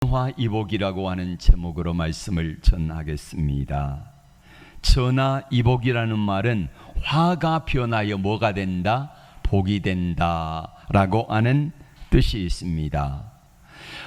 전화이복이라고 하는 제목으로 말씀을 전하겠습니다. 전화이복이라는 말은 화가 변하여 뭐가 된다? 복이 된다 라고 하는 뜻이 있습니다.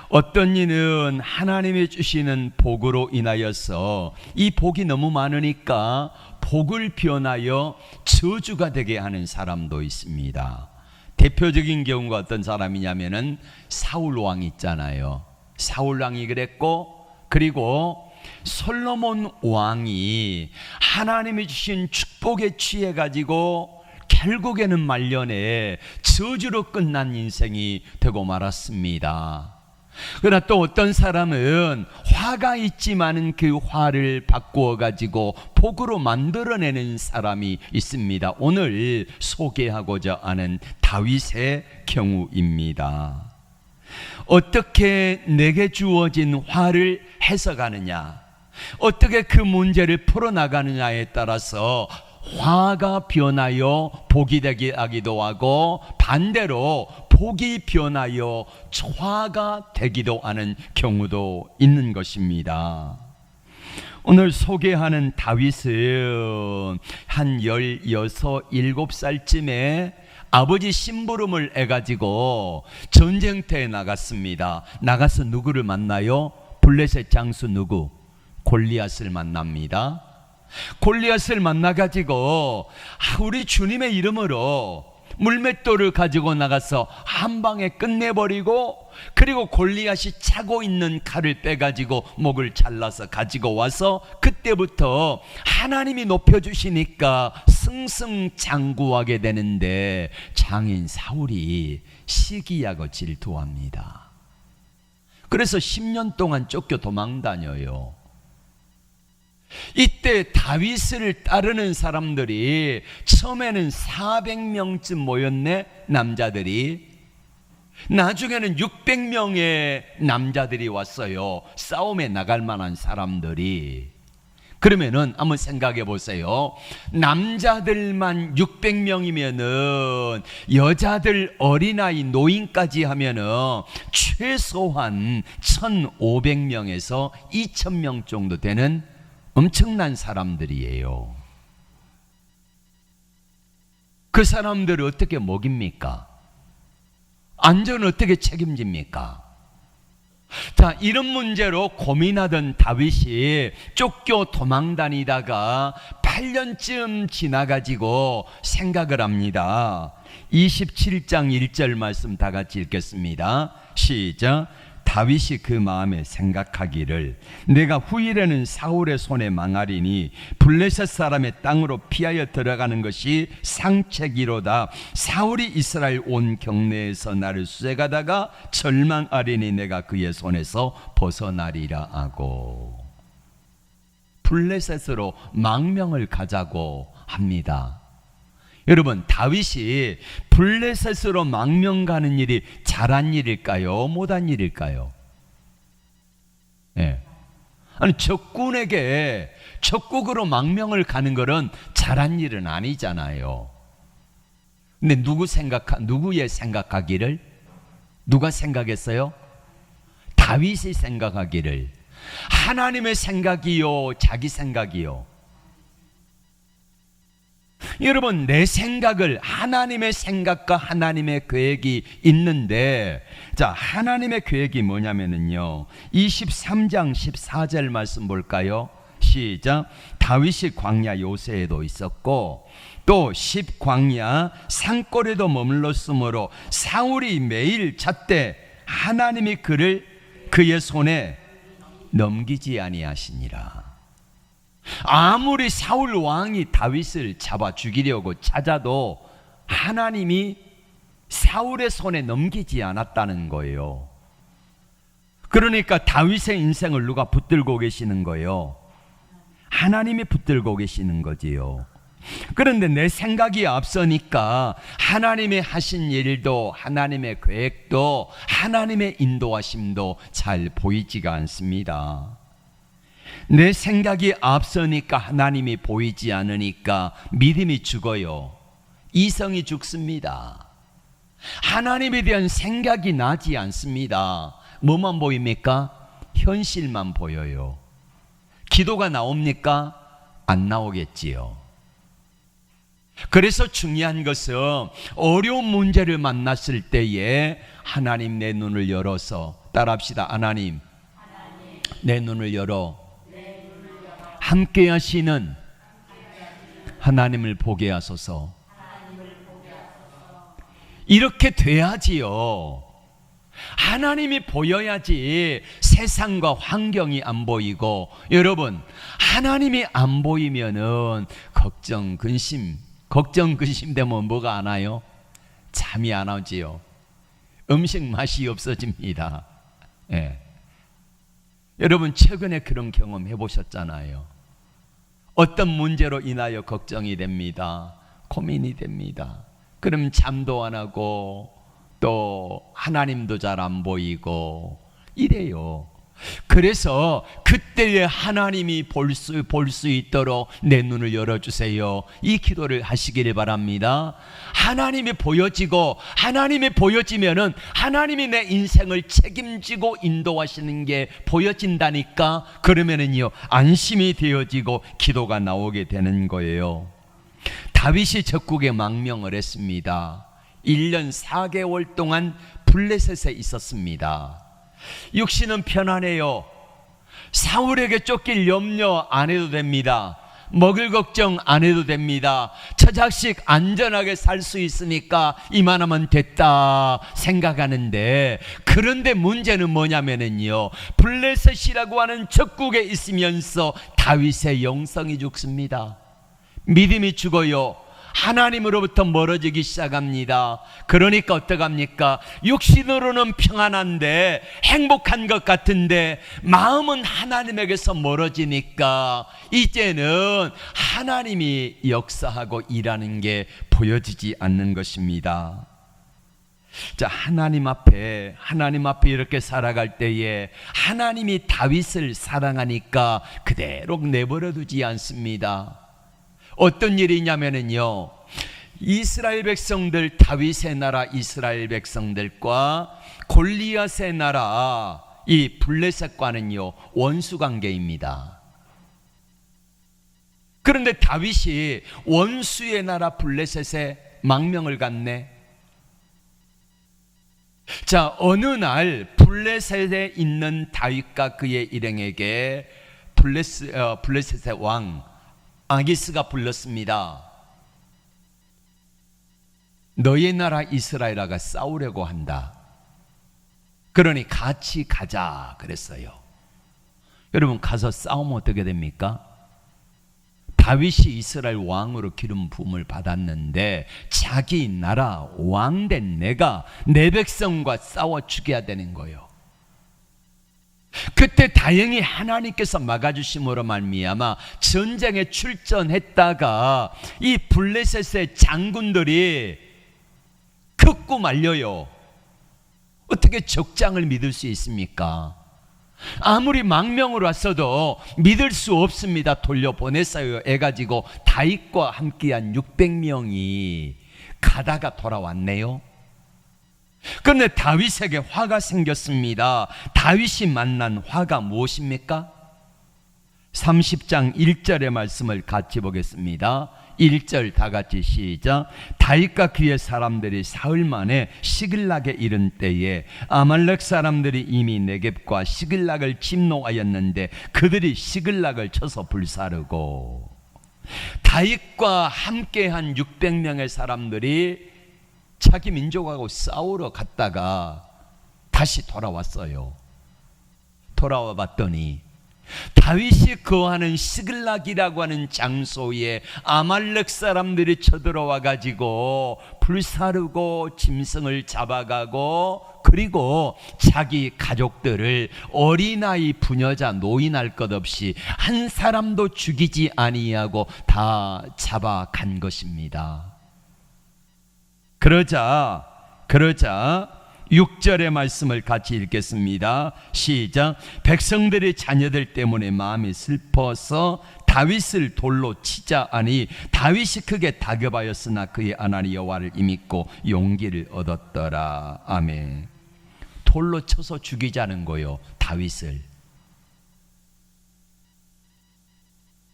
어떤 이는 하나님이 주시는 복으로 인하여서 이 복이 너무 많으니까 복을 변하여 저주가 되게 하는 사람도 있습니다. 대표적인 경우가 어떤 사람이냐면은 사울 왕 있잖아요. 사울 왕이 그랬고, 그리고 솔로몬 왕이 하나님이 주신 축복에 취해 가지고 결국에는 말년에 저주로 끝난 인생이 되고 말았습니다. 그러나 또 어떤 사람은 화가 있지만은 그 화를 바꾸어 가지고 복으로 만들어내는 사람이 있습니다. 오늘 소개하고자 하는 다윗의 경우입니다. 어떻게 내게 주어진 화를 해석하느냐, 어떻게 그 문제를 풀어나가느냐에 따라서 화가 변하여 복이 되게 하기도 하고, 반대로 복이 변하여 화가 되기도 하는 경우도 있는 것입니다. 오늘 소개하는 다윗은 한 16, 17살쯤에 아버지 심부름을 해가지고 전쟁터에 나갔습니다. 나가서 누구를 만나요? 블레셋 장수 누구? 골리앗을 만납니다. 골리앗을 만나가지고 우리 주님의 이름으로 물맷돌을 가지고 나가서 한 방에 끝내버리고, 그리고 골리앗이 차고 있는 칼을 빼가지고 목을 잘라서 가지고 와서, 그때부터 하나님이 높여주시니까 승승장구하게 되는데 장인 사울이 시기하고 질투합니다. 그래서 10년 동안 쫓겨 도망다녀요. 이때 다윗을 따르는 사람들이 처음에는 400명쯤 모였네, 남자들이. 나중에는 600명의 남자들이 왔어요. 싸움에 나갈 만한 사람들이. 그러면은 한번 생각해 보세요. 남자들만 600명이면은 여자들, 어린아이, 노인까지 하면은 최소한 1500명에서 2000명 정도 되는 엄청난 사람들이에요. 그 사람들을 어떻게 먹입니까? 안전을 어떻게 책임집니까? 자, 이런 문제로 고민하던 다윗이 쫓겨 도망다니다가 8년쯤 지나가지고 생각을 합니다. 27장 1절 말씀 다 같이 읽겠습니다. 시작. 다윗이 그 마음에 생각하기를, 내가 후일에는 사울의 손에 망하리니 블레셋 사람의 땅으로 피하여 들어가는 것이 상책이로다. 사울이 이스라엘 온 경내에서 나를 수색하다가 절망하리니 내가 그의 손에서 벗어나리라 하고, 블레셋으로 망명을 가자고 합니다. 여러분, 다윗이 블레셋으로 망명 가는 일이 잘한 일일까요? 못한 일일까요? 예. 아니, 적군에게 적국으로 망명을 가는 것은 잘한 일은 아니잖아요. 근데 누구의 생각하기를? 누가 생각했어요? 다윗이 생각하기를. 하나님의 생각이요, 자기 생각이요? 여러분, 내 생각을, 하나님의 생각과 하나님의 계획이 있는데, 자, 하나님의 계획이 뭐냐면요, 23장 14절 말씀 볼까요? 시작. 다윗이 광야 요새에도 있었고 또 10광야 산골에도 머물렀으므로 사울이 매일 잣때 하나님이 그를 그의 손에 넘기지 아니하시니라. 아무리 사울 왕이 다윗을 잡아 죽이려고 찾아도 하나님이 사울의 손에 넘기지 않았다는 거예요. 그러니까 다윗의 인생을 누가 붙들고 계시는 거예요? 하나님이 붙들고 계시는 거지요. 그런데 내 생각이 앞서니까 하나님의 하신 일도, 하나님의 계획도, 하나님의 인도하심도 잘 보이지가 않습니다. 내 생각이 앞서니까 하나님이 보이지 않으니까 믿음이 죽어요. 이성이 죽습니다. 하나님에 대한 생각이 나지 않습니다. 뭐만 보입니까? 현실만 보여요. 기도가 나옵니까? 안 나오겠지요. 그래서 중요한 것은 어려운 문제를 만났을 때에 하나님 내 눈을 열어서 따라합시다. 하나님 내 눈을 열어 함께 하시는 하나님을 보게 하소서. 이렇게 돼야지요. 하나님이 보여야지 세상과 환경이 안 보이고, 여러분 하나님이 안 보이면은 걱정 근심 되면 뭐가 안 와요? 잠이 안 오지요. 음식 맛이 없어집니다. 예. 여러분 최근에 그런 경험 해보셨잖아요. 어떤 문제로 인하여 걱정이 됩니다. 고민이 됩니다. 그럼 잠도 안 하고 또 하나님도 잘 안 보이고 이래요. 그래서 그때에 하나님이 볼 수 있도록 내 눈을 열어주세요. 이 기도를 하시기를 바랍니다. 하나님이 보여지고, 하나님이 보여지면은 하나님이 내 인생을 책임지고 인도하시는 게 보여진다니까. 그러면은요 안심이 되어지고 기도가 나오게 되는 거예요. 다윗이 적국에 망명을 했습니다. 1년 4개월 동안 블레셋에 있었습니다. 육신은 편안해요. 사울에게 쫓길 염려 안 해도 됩니다. 먹을 걱정 안 해도 됩니다. 처자식 안전하게 살 수 있으니까 이만하면 됐다 생각하는데, 그런데 문제는 뭐냐면요, 블레셋이라고 하는 적국에 있으면서 다윗의 영성이 죽습니다. 믿음이 죽어요. 하나님으로부터 멀어지기 시작합니다. 그러니까 어떡합니까? 육신으로는 평안한데 행복한 것 같은데 마음은 하나님에게서 멀어지니까 이제는 하나님이 역사하고 일하는 게 보여지지 않는 것입니다. 자, 하나님 앞에 이렇게 살아갈 때에 하나님이 다윗을 사랑하니까 그대로 내버려 두지 않습니다. 어떤 일이냐면요, 이스라엘 백성들, 다윗의 나라 이스라엘 백성들과 골리앗의 나라 이 블레셋과는요 원수 관계입니다. 그런데 다윗이 원수의 나라 블레셋에 망명을 갔네. 자, 어느 날 블레셋에 있는 다윗과 그의 일행에게 블레셋의 왕 아기스가 불렀습니다. 너의 나라 이스라엘과 싸우려고 한다. 그러니 같이 가자 그랬어요. 여러분 가서 싸우면 어떻게 됩니까? 다윗이 이스라엘 왕으로 기름 부음을 받았는데 자기 나라 왕된 내가 내 백성과 싸워 죽여야 되는 거예요. 그때 다행히 하나님께서 막아주심으로 말미암아 전쟁에 출전했다가 이 블레셋의 장군들이 극구 말려요. 어떻게 적장을 믿을 수 있습니까? 아무리 망명으로 왔어도 믿을 수 없습니다. 돌려보냈어요. 해가지고 다윗과 함께한 600명이 가다가 돌아왔네요. 그런데 다윗에게 화가 생겼습니다. 다윗이 만난 화가 무엇입니까? 30장 1절의 말씀을 같이 보겠습니다. 1절 다 같이 시작. 다윗과 그의 사람들이 사흘 만에 시글락에 이른 때에 아말렉 사람들이 이미 네겝과 시글락을 침노하였는데 그들이 시글락을 쳐서 불사르고, 다윗과 함께한 600명의 사람들이 자기 민족하고 싸우러 갔다가 다시 돌아왔어요. 돌아와 봤더니 다윗이 거하는 시글락이라고 하는 장소에 아말렉 사람들이 쳐들어와 가지고 불사르고 짐승을 잡아가고, 그리고 자기 가족들을 어린아이 부녀자 노인할 것 없이 한 사람도 죽이지 아니하고 다 잡아간 것입니다. 그러자 6절의 말씀을 같이 읽겠습니다. 시작. 백성들의 자녀들 때문에 마음이 슬퍼서 다윗을 돌로 치자 하니 다윗이 크게 다급하였으나 그의 하나님 여호와를 힘입고 용기를 얻었더라. 아멘. 돌로 쳐서 죽이자는 거요, 다윗을.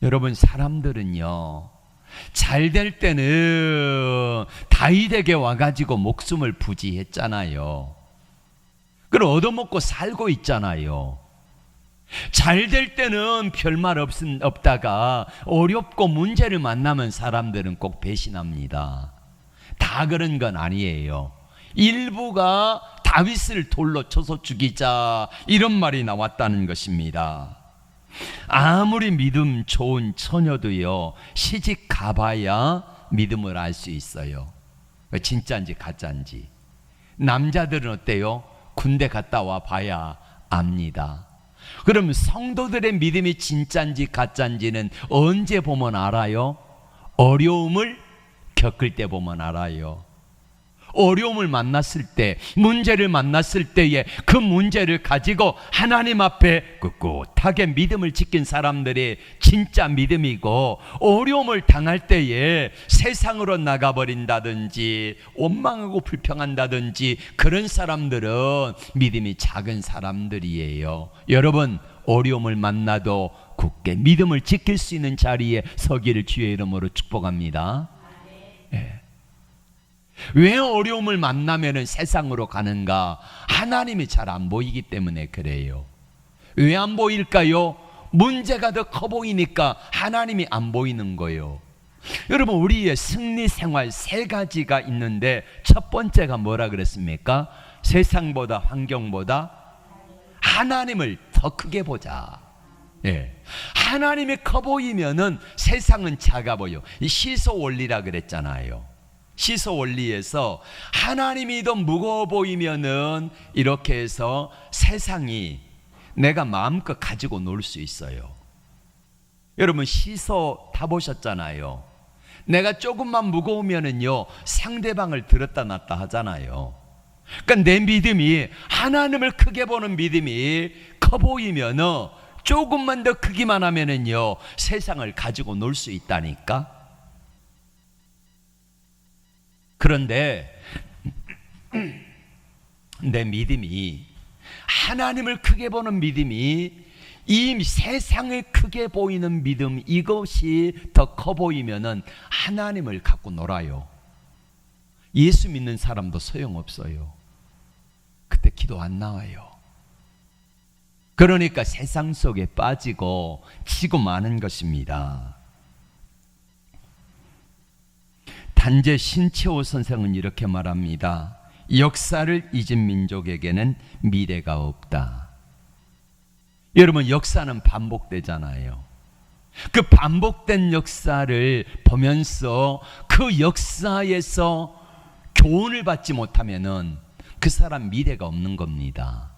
여러분, 사람들은요, 잘 될 때는 다윗에게 와가지고 목숨을 부지했잖아요. 그걸 얻어먹고 살고 있잖아요. 잘 될 때는 별말 없다가 어렵고 문제를 만나면 사람들은 꼭 배신합니다. 다 그런 건 아니에요. 일부가 다윗을 돌로 쳐서 죽이자, 이런 말이 나왔다는 것입니다. 아무리 믿음 좋은 처녀도요, 시집 가봐야 믿음을 알 수 있어요. 진짜인지 가짜인지. 남자들은 어때요? 군대 갔다 와 봐야 압니다. 그럼 성도들의 믿음이 진짜인지 가짜인지는 언제 보면 알아요? 어려움을 겪을 때 보면 알아요. 어려움을 만났을 때, 문제를 만났을 때에 그 문제를 가지고 하나님 앞에 꿋꿋하게 믿음을 지킨 사람들이 진짜 믿음이고, 어려움을 당할 때에 세상으로 나가버린다든지 원망하고 불평한다든지 그런 사람들은 믿음이 작은 사람들이에요. 여러분, 어려움을 만나도 굳게 믿음을 지킬 수 있는 자리에 서기를 주의 이름으로 축복합니다. 예. 왜 어려움을 만나면 세상으로 가는가? 하나님이 잘 안 보이기 때문에 그래요. 왜 안 보일까요? 문제가 더 커 보이니까 하나님이 안 보이는 거예요. 여러분, 우리의 승리 생활 3가지가 있는데, 첫 번째가 뭐라 그랬습니까? 세상보다, 환경보다 하나님을 더 크게 보자. 예. 하나님이 커 보이면은 세상은 작아 보여. 이 시소 원리라 그랬잖아요. 시소 원리에서 하나님이 더 무거워 보이면은 이렇게 해서 세상이 내가 마음껏 가지고 놀 수 있어요. 여러분, 시소 타보셨잖아요. 내가 조금만 무거우면은요, 상대방을 들었다 놨다 하잖아요. 그러니까 내 믿음이, 하나님을 크게 보는 믿음이 커 보이면은, 조금만 더 크기만 하면은요, 세상을 가지고 놀 수 있다니까. 그런데 내 믿음이, 하나님을 크게 보는 믿음이, 이 세상을 크게 보이는 믿음, 이것이 더 커 보이면은 하나님을 갖고 놀아요. 예수 믿는 사람도 소용없어요. 그때 기도 안 나와요. 그러니까 세상 속에 빠지고 지고 마는 것입니다. 단재 신채호 선생은 이렇게 말합니다. 역사를 잊은 민족에게는 미래가 없다. 여러분, 역사는 반복되잖아요. 그 반복된 역사를 보면서 그 역사에서 교훈을 받지 못하면은 그 사람 미래가 없는 겁니다.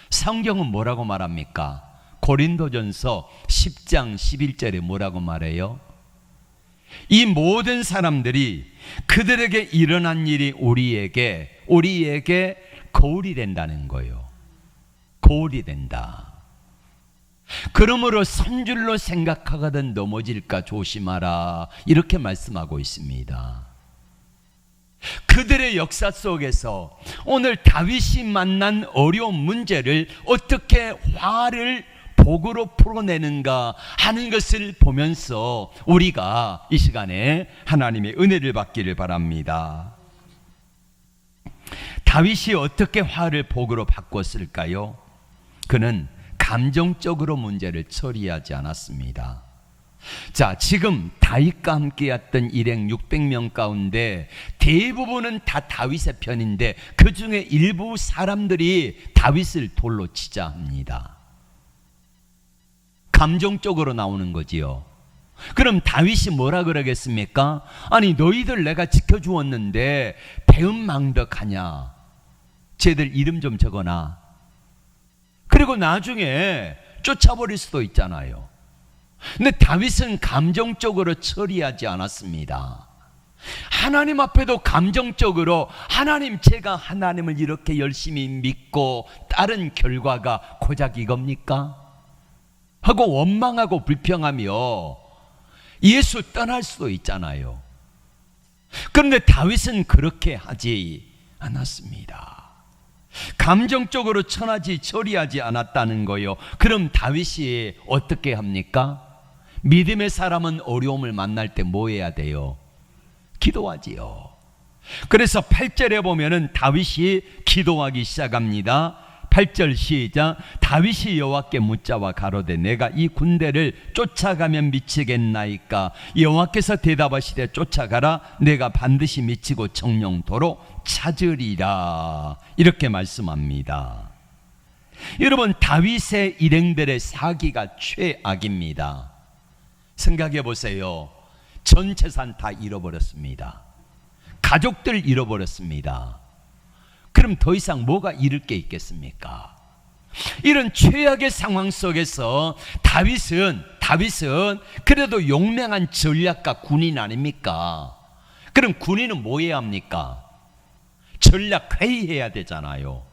성경은 뭐라고 말합니까? 고린도전서 10장 11절에 뭐라고 말해요? 이 모든 사람들이 그들에게 일어난 일이 우리에게 거울이 된다는 거예요. 거울이 된다. 그러므로 선줄로 생각하거든 넘어질까 조심하라, 이렇게 말씀하고 있습니다. 그들의 역사 속에서 오늘 다윗이 만난 어려운 문제를 어떻게 화를 복으로 풀어내는가 하는 것을 보면서 우리가 이 시간에 하나님의 은혜를 받기를 바랍니다. 다윗이 어떻게 화를 복으로 바꿨을까요? 그는 감정적으로 문제를 처리하지 않았습니다. 자, 지금 다윗과 함께했던 일행 600명 가운데 대부분은 다 다윗의 편인데 그 중에 일부 사람들이 다윗을 돌로 치자 합니다. 감정적으로 나오는 거지요. 그럼 다윗이 뭐라 그러겠습니까? 아니, 너희들 내가 지켜주었는데 배은망덕하냐? 쟤들 이름 좀 적어놔. 그리고 나중에 쫓아버릴 수도 있잖아요. 근데 다윗은 감정적으로 처리하지 않았습니다. 하나님 앞에도 감정적으로, 하나님, 제가 하나님을 이렇게 열심히 믿고 따른 결과가 고작 이겁니까? 하고 원망하고 불평하며 예수 떠날 수도 있잖아요. 그런데 다윗은 그렇게 하지 않았습니다. 감정적으로 처리하지 않았다는 거요. 그럼 다윗이 어떻게 합니까? 믿음의 사람은 어려움을 만날 때 뭐 해야 돼요? 기도하지요. 그래서 8절에 보면은 다윗이 기도하기 시작합니다. 8절 시작. 다윗이 여호와께 묻자와 가로되 내가 이 군대를 쫓아가면 미치겠나이까? 여호와께서 대답하시되 쫓아가라. 내가 반드시 미치고 정령도로 찾으리라. 이렇게 말씀합니다. 여러분, 다윗의 일행들의 사기가 최악입니다. 생각해 보세요. 전 재산 다 잃어버렸습니다. 가족들 잃어버렸습니다. 그럼 더 이상 뭐가 잃을 게 있겠습니까? 이런 최악의 상황 속에서 다윗은 그래도 용맹한 전략가 군인 아닙니까? 그럼 군인은 뭐 해야 합니까? 전략 회의해야 되잖아요.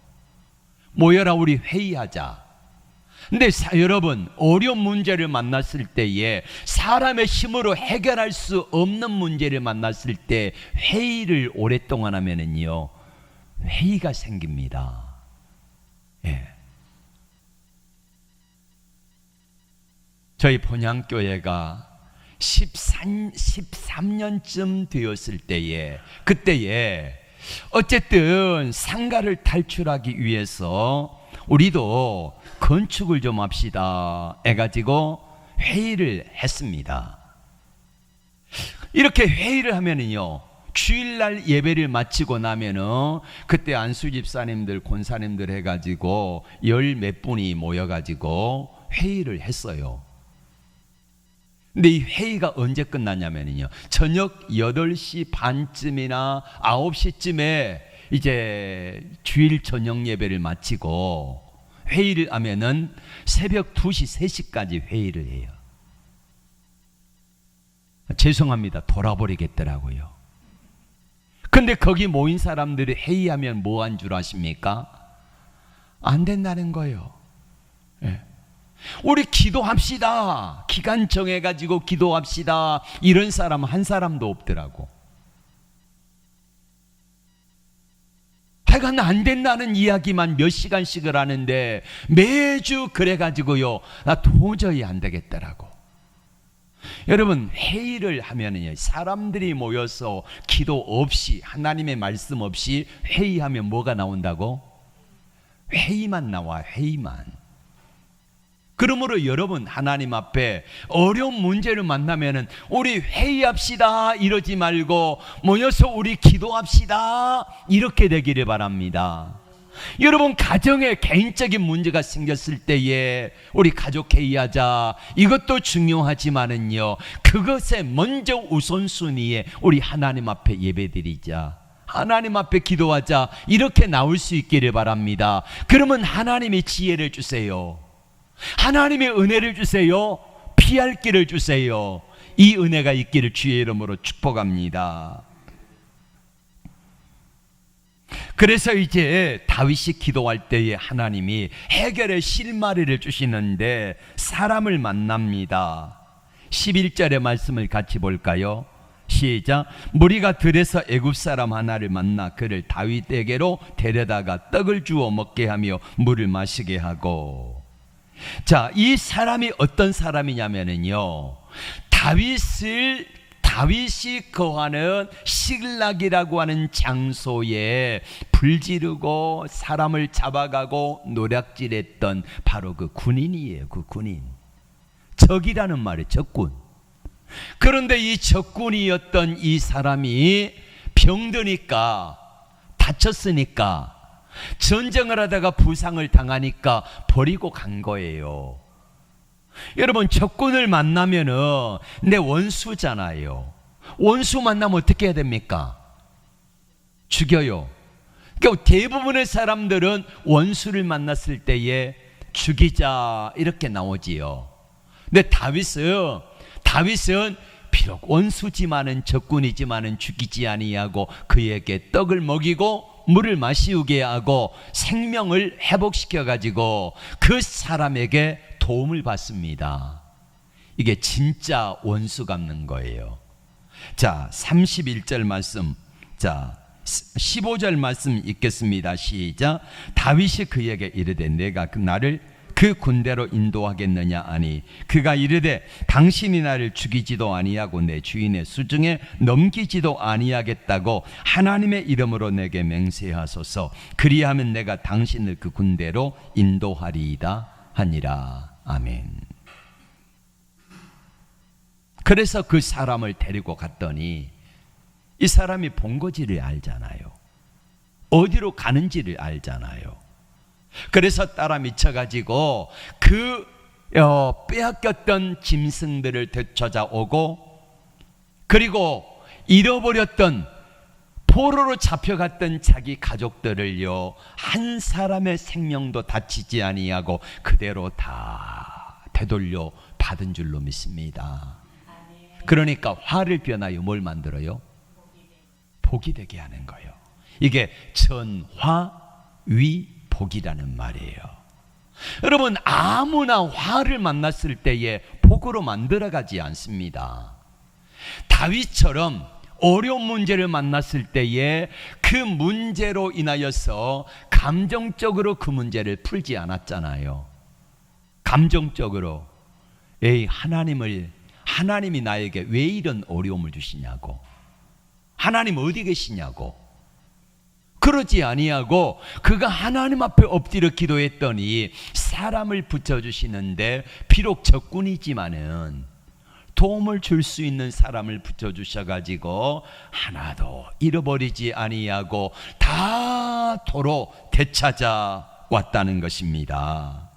모여라, 우리 회의하자. 근데 여러분, 어려운 문제를 만났을 때에 사람의 힘으로 해결할 수 없는 문제를 만났을 때 회의를 오랫동안 하면은요, 회의가 생깁니다. 예. 저희 본향교회가 13년쯤 되었을 때에, 그때에 어쨌든 상가를 탈출하기 위해서 우리도 건축을 좀 합시다 해가지고 회의를 했습니다. 이렇게 회의를 하면은요, 주일날 예배를 마치고 나면은 그때 안수 집사님들, 권사님들 해가지고 열 몇 분이 모여가지고 회의를 했어요. 근데 이 회의가 언제 끝났냐면요, 저녁 8시 반쯤이나 9시쯤에 이제 주일 저녁 예배를 마치고 회의를 하면은 새벽 2시, 3시까지 회의를 해요. 죄송합니다. 돌아버리겠더라고요. 근데 거기 모인 사람들이 회의하면 뭐 한 줄 아십니까? 안 된다는 거예요. 예. 우리 기도합시다. 기간 정해가지고 기도합시다. 이런 사람 한 사람도 없더라고. 하여간 안 된다는 이야기만 몇 시간씩을 하는데 매주 그래가지고요, 나 도저히 안 되겠더라고. 여러분, 회의를 하면은요, 사람들이 모여서 기도 없이, 하나님의 말씀 없이 회의하면 뭐가 나온다고? 회의만 나와, 회의만. 그러므로 여러분, 하나님 앞에 어려운 문제를 만나면은 우리 회의합시다 이러지 말고 모여서 우리 기도합시다 이렇게 되기를 바랍니다. 여러분, 가정에 개인적인 문제가 생겼을 때에 우리 가족 회의하자, 이것도 중요하지만은요, 그것에 먼저 우선순위에 우리 하나님 앞에 예배드리자, 하나님 앞에 기도하자, 이렇게 나올 수 있기를 바랍니다. 그러면 하나님이 지혜를 주세요. 하나님의 은혜를 주세요. 피할 길을 주세요. 이 은혜가 있기를 주의 이름으로 축복합니다. 그래서 이제 다윗이 기도할 때에 하나님이 해결의 실마리를 주시는데 사람을 만납니다. 11절의 말씀을 같이 볼까요? 시작. 무리가 들에서 애굽 사람 하나를 만나 그를 다윗에게로 데려다가 떡을 주어 먹게 하며 물을 마시게 하고. 자, 이 사람이 어떤 사람이냐면요, 다윗이 거하는 시글락이라고 하는 장소에 불 지르고 사람을 잡아가고 노략질했던 바로 그 군인이에요. 그 군인. 적이라는 말이 적군. 그런데 이 적군이었던 이 사람이 병드니까, 다쳤으니까, 전쟁을 하다가 부상을 당하니까 버리고 간 거예요. 여러분, 적군을 만나면은 내 원수잖아요. 원수 만나면 어떻게 해야 됩니까? 죽여요. 그러니까 대부분의 사람들은 원수를 만났을 때에 죽이자 이렇게 나오지요. 근데 다윗은 비록 원수지만은, 적군이지만은 죽이지 아니하고 그에게 떡을 먹이고 물을 마시우게 하고 생명을 회복시켜 가지고 그 사람에게 도움을 받습니다. 이게 진짜 원수 갚는 거예요. 자, 31절 말씀, 자 15절 말씀 읽겠습니다. 시작. 다윗이 그에게 이르되 내가 나를 그 군대로 인도하겠느냐 하니 그가 이르되 당신이 나를 죽이지도 아니하고 내 주인의 수중에 넘기지도 아니하겠다고 하나님의 이름으로 내게 맹세하소서. 그리하면 내가 당신을 그 군대로 인도하리이다 하니라. 아멘. 그래서 그 사람을 데리고 갔더니 이 사람이 본거지를 알잖아요. 어디로 가는지를 알잖아요. 그래서 따라 미쳐가지고 그 빼앗겼던 짐승들을 되찾아오고, 그리고 잃어버렸던 포로로 잡혀갔던 자기 가족들을요, 한 사람의 생명도 다치지 아니하고 그대로 다 되돌려 받은 줄로 믿습니다. 그러니까 화를 변하여 뭘 만들어요? 복이 되게 하는 거예요. 이게 전화위복이라는 말이에요. 여러분, 아무나 화를 만났을 때에 복으로 만들어가지 않습니다. 다윗처럼 어려운 문제를 만났을 때에 그 문제로 인하여서 감정적으로 그 문제를 풀지 않았잖아요. 감정적으로 하나님이 나에게 왜 이런 어려움을 주시냐고, 하나님 어디 계시냐고 그러지 아니하고 그가 하나님 앞에 엎드려 기도했더니 사람을 붙여주시는데, 비록 적군이지만은 도움을 줄 수 있는 사람을 붙여주셔가지고 하나도 잃어버리지 아니하고 다 도로 되찾아 왔다는 것입니다.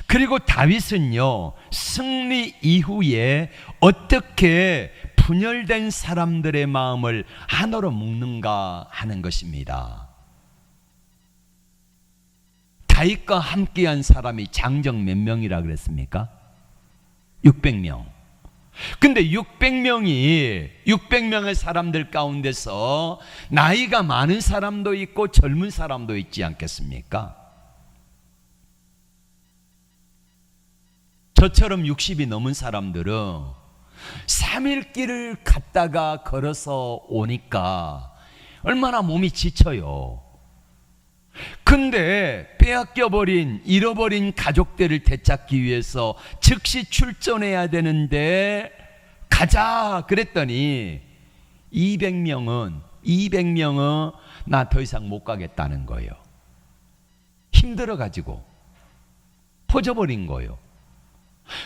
그리고 다윗은요, 승리 이후에 어떻게 분열된 사람들의 마음을 하나로 묶는가 하는 것입니다. 다윗과 함께한 사람이 장정 몇 명이라 그랬습니까? 600명. 근데 600명의 사람들 가운데서 나이가 많은 사람도 있고 젊은 사람도 있지 않겠습니까? 저처럼 60이 넘은 사람들은 3일 길을 갔다가 걸어서 오니까 얼마나 몸이 지쳐요. 근데 빼앗겨버린, 잃어버린 가족들을 되찾기 위해서 즉시 출전해야 되는데 가자 그랬더니 200명은 나 더 이상 못 가겠다는 거예요. 힘들어가지고 퍼져버린 거예요.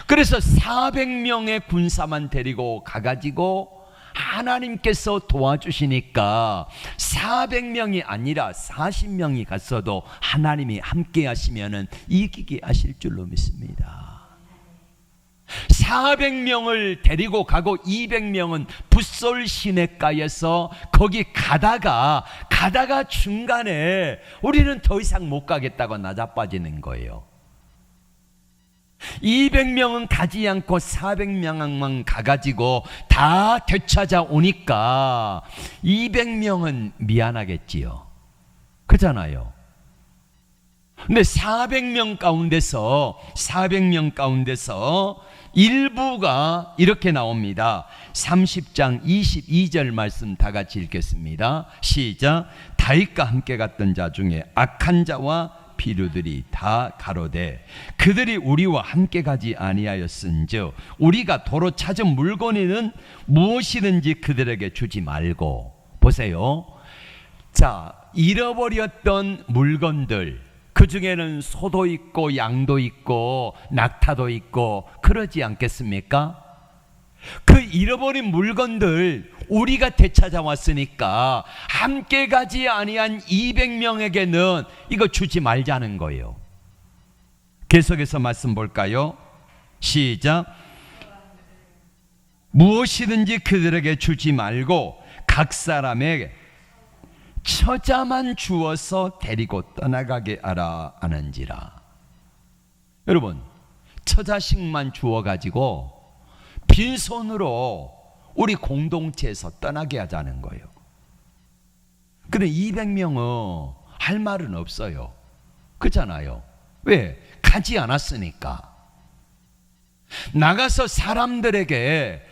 그래서 400명의 군사만 데리고 가가지고 하나님께서 도와주시니까 400명이 아니라 40명이 갔어도 하나님이 함께 하시면은 이기게 하실 줄로 믿습니다. 400명을 데리고 가고 200명은 붓솔 시냇가에서 거기 가다가 중간에 우리는 더 이상 못 가겠다고 나자빠지는 거예요. 200명은 가지 않고 400명만 가가지고 다 되찾아 오니까 200명은 미안하겠지요. 그렇잖아요. 근데 400명 가운데서 일부가 이렇게 나옵니다. 30장 22절 말씀 다 같이 읽겠습니다. 시작. 다윗과 함께 갔던 자 중에 악한 자와 비류들이 다 가로되 그들이 우리와 함께 가지 아니하였은즉 우리가 도로 찾은 물건에는 무엇이든지 그들에게 주지 말고. 보세요. 자, 잃어버렸던 물건들, 그 중에는 소도 있고 양도 있고 낙타도 있고 그러지 않겠습니까? 그 잃어버린 물건들 우리가 되찾아왔으니까 함께 가지 아니한 200명에게는 이거 주지 말자는 거예요. 계속해서 말씀 볼까요? 시작. 무엇이든지 그들에게 주지 말고 각 사람에게 처자만 주어서 데리고 떠나가게 하라 하는지라. 여러분, 처자식만 주어가지고 빈손으로 우리 공동체에서 떠나게 하자는 거예요. 근데 200명은 할 말은 없어요. 그렇잖아요. 왜? 가지 않았으니까. 나가서 사람들에게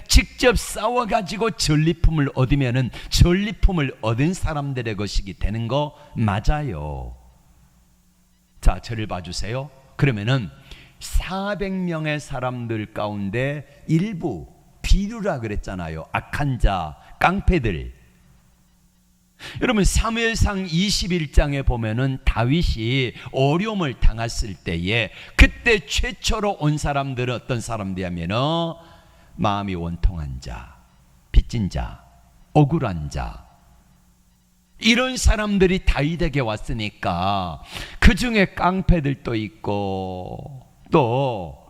직접 싸워가지고 전리품을 얻으면은 전리품을 얻은 사람들의 것이기 되는 거 맞아요. 자, 저를 봐주세요. 그러면은 400명의 사람들 가운데 일부, 비류라 그랬잖아요. 악한 자, 깡패들. 여러분 사무엘상 21장에 보면은 다윗이 어려움을 당했을 때에 그때 최초로 온 사람들은 어떤 사람들이냐면은 마음이 원통한 자, 빚진 자, 억울한 자, 이런 사람들이 다윗에게 왔으니까 그 중에 깡패들도 있고 또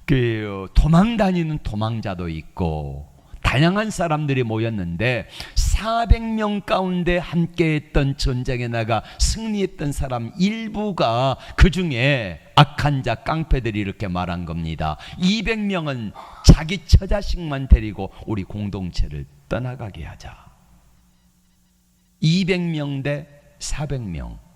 그 도망 다니는 도망자도 있고 다양한 사람들이 모였는데 400명 가운데 함께했던 전쟁에 나가 승리했던 사람 일부가 그 중에 악한 자 깡패들이 이렇게 말한 겁니다. 200명은 자기 처자식만 데리고 우리 공동체를 떠나가게 하자. 200명 대 400명.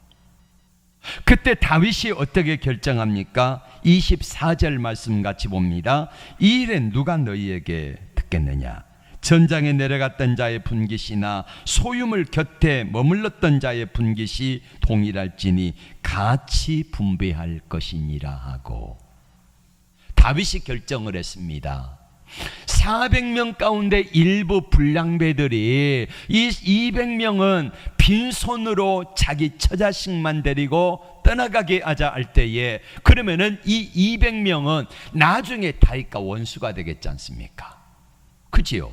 그때 다윗이 어떻게 결정합니까? 24절 말씀 같이 봅니다. 이 일에 누가 너희에게 듣겠느냐? 전장에 내려갔던 자의 분깃이나 소유물 곁에 머물렀던 자의 분깃이 동일할지니 같이 분배할 것이니라 하고 다윗이 결정을 했습니다. 400명 가운데 일부 불량배들이 이 200명은 빈손으로 자기 처자식만 데리고 떠나가게 하자 할 때에 그러면은 이 200명은 나중에 다윗과 원수가 되겠지 않습니까? 그지요?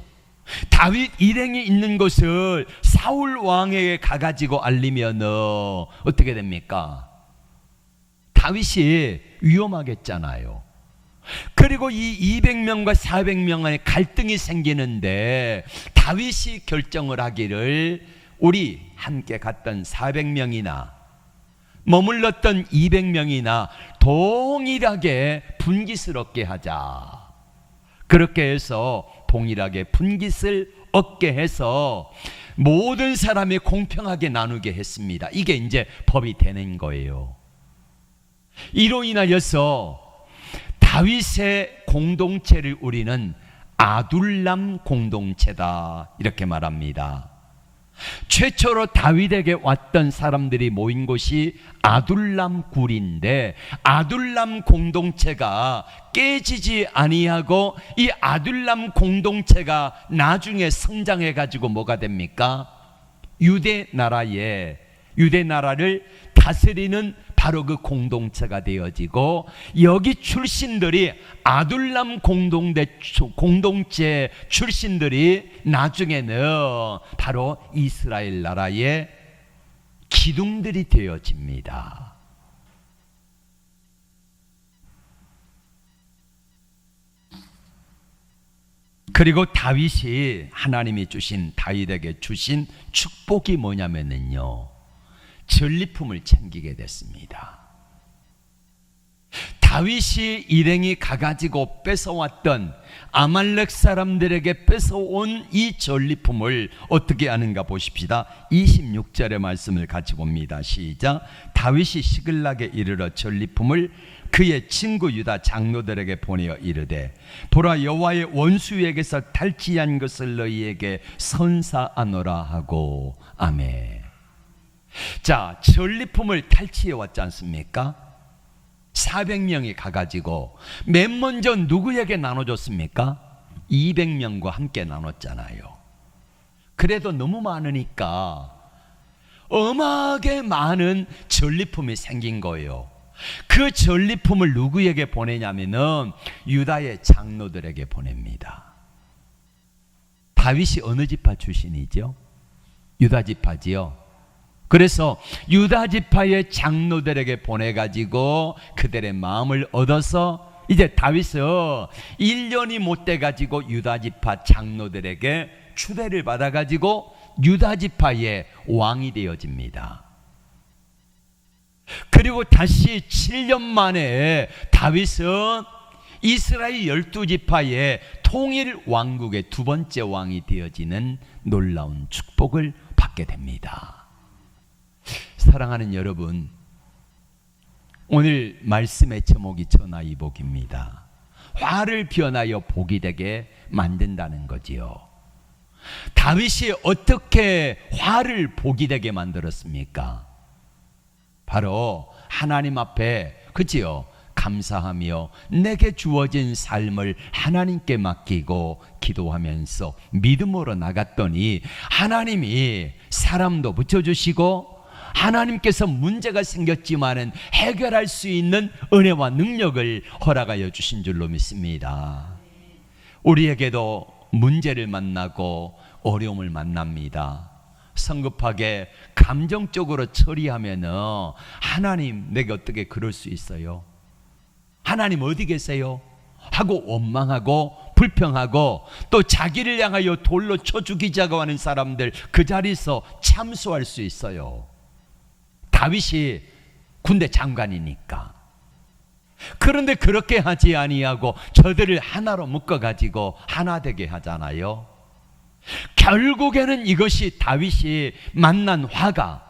다윗 일행이 있는 것을 사울 왕에게 가가지고 알리면 어떻게 됩니까? 다윗이 위험하겠잖아요. 그리고 이 200명과 400명 간에 갈등이 생기는데 다윗이 결정을 하기를 우리 함께 갔던 400명이나 머물렀던 200명이나 동일하게 분깃을 얻게 하자. 그렇게 해서 동일하게 분깃을 얻게 해서 모든 사람이 공평하게 나누게 했습니다. 이게 이제 법이 되는 거예요. 이로 인하여서 다윗의 공동체를 우리는 아둘람 공동체다 이렇게 말합니다. 최초로 다윗에게 왔던 사람들이 모인 곳이 아둘람 굴인데 아둘람 공동체가 깨지지 아니하고 이 아둘람 공동체가 나중에 성장해 가지고 뭐가 됩니까? 유대 나라를 다스리는 바로 그 공동체가 되어지고 여기 출신들이 아둘람 공동체 출신들이 나중에는 바로 이스라엘 나라의 기둥들이 되어집니다. 그리고 다윗이 하나님이 주신 다윗에게 주신 축복이 뭐냐면요, 전리품을 챙기게 됐습니다. 다윗이 일행이 가가지고 뺏어왔던 아말렉 사람들에게 뺏어온 이 전리품을 어떻게 하는가 보십시다. 26절의 말씀을 같이 봅니다. 시작. 다윗이 시글락에 이르러 전리품을 그의 친구 유다 장로들에게 보내어 이르되 보라 여호와의 원수에게서 탈취한 것을 너희에게 선사하노라 하고. 아멘. 자, 전리품을 탈취해 왔지 않습니까? 400명이 가가지고 맨 먼저 누구에게 나눠줬습니까? 200명과 함께 나눴잖아요. 그래도 너무 많으니까 어마하게 많은 전리품이 생긴 거예요. 그 전리품을 누구에게 보내냐면은 유다의 장로들에게 보냅니다. 다윗이 어느 지파 출신이죠? 유다 지파지요. 그래서 유다 지파의 장로들에게 보내가지고 그들의 마음을 얻어서 이제 다윗은 1년이 못 돼가지고 유다 지파 장로들에게 추대를 받아가지고 유다 지파의 왕이 되어집니다. 그리고 다시 7년 만에 다윗은 이스라엘 12지파의 통일 왕국의 두 번째 왕이 되어지는 놀라운 축복을 받게 됩니다. 사랑하는 여러분, 오늘 말씀의 제목이 전화위복입니다. 화를 변하여 복이 되게 만든다는 거지요. 다윗이 어떻게 화를 복이 되게 만들었습니까? 바로 하나님 앞에, 그지요? 감사하며 내게 주어진 삶을 하나님께 맡기고 기도하면서 믿음으로 나갔더니 하나님이 사람도 붙여주시고 하나님께서 문제가 생겼지만은 해결할 수 있는 은혜와 능력을 허락하여 주신 줄로 믿습니다. 우리에게도 문제를 만나고 어려움을 만납니다. 성급하게 감정적으로 처리하면은 하나님 내게 어떻게 그럴 수 있어요? 하나님 어디 계세요? 하고 원망하고 불평하고 또 자기를 향하여 돌로 쳐 죽이자고 하는 사람들 그 자리에서 참수할 수 있어요. 다윗이 군대 장관이니까. 그런데 그렇게 하지 아니하고 저들을 하나로 묶어가지고 하나 되게 하잖아요. 결국에는 이것이 다윗이 만난 화가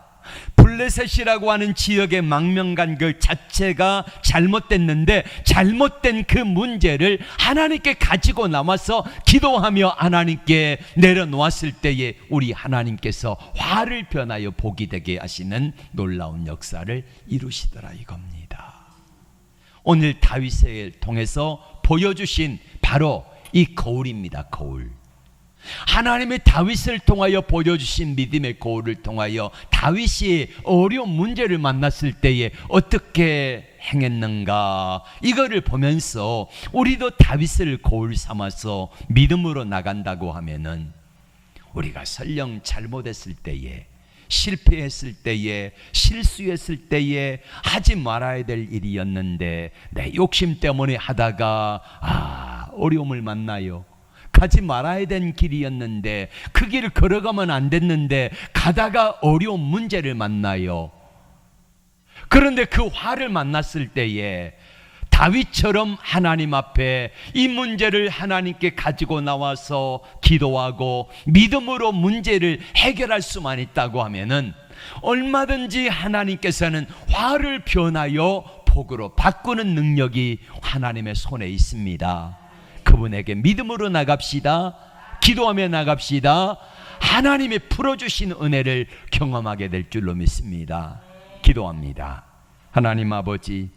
블레셋이라고 하는 지역의 망명간 그 자체가 잘못됐는데 잘못된 그 문제를 하나님께 가지고 나와서 기도하며 하나님께 내려놓았을 때에 우리 하나님께서 화를 변하여 복이 되게 하시는 놀라운 역사를 이루시더라 이겁니다. 오늘 다윗을 통해서 보여주신 바로 이 거울입니다. 거울. 하나님의 다윗을 통하여 보여주신 믿음의 거울을 통하여 다윗이 어려운 문제를 만났을 때에 어떻게 행했는가, 이거를 보면서 우리도 다윗을 거울 삼아서 믿음으로 나간다고 하면은 우리가 설령 잘못했을 때에, 실패했을 때에, 실수했을 때에 하지 말아야 될 일이었는데 내 욕심 때문에 하다가 어려움을 만나요. 가지 말아야 된 길이었는데 그 길을 걸어가면 안 됐는데 가다가 어려운 문제를 만나요. 그런데 그 화를 만났을 때에 다윗처럼 하나님 앞에 이 문제를 하나님께 가지고 나와서 기도하고 믿음으로 문제를 해결할 수만 있다고 하면은 얼마든지 하나님께서는 화를 변하여 복으로 바꾸는 능력이 하나님의 손에 있습니다. 그분에게 믿음으로 나갑시다. 기도하며 나갑시다. 하나님이 풀어주신 은혜를 경험하게 될 줄로 믿습니다. 기도합니다. 하나님 아버지,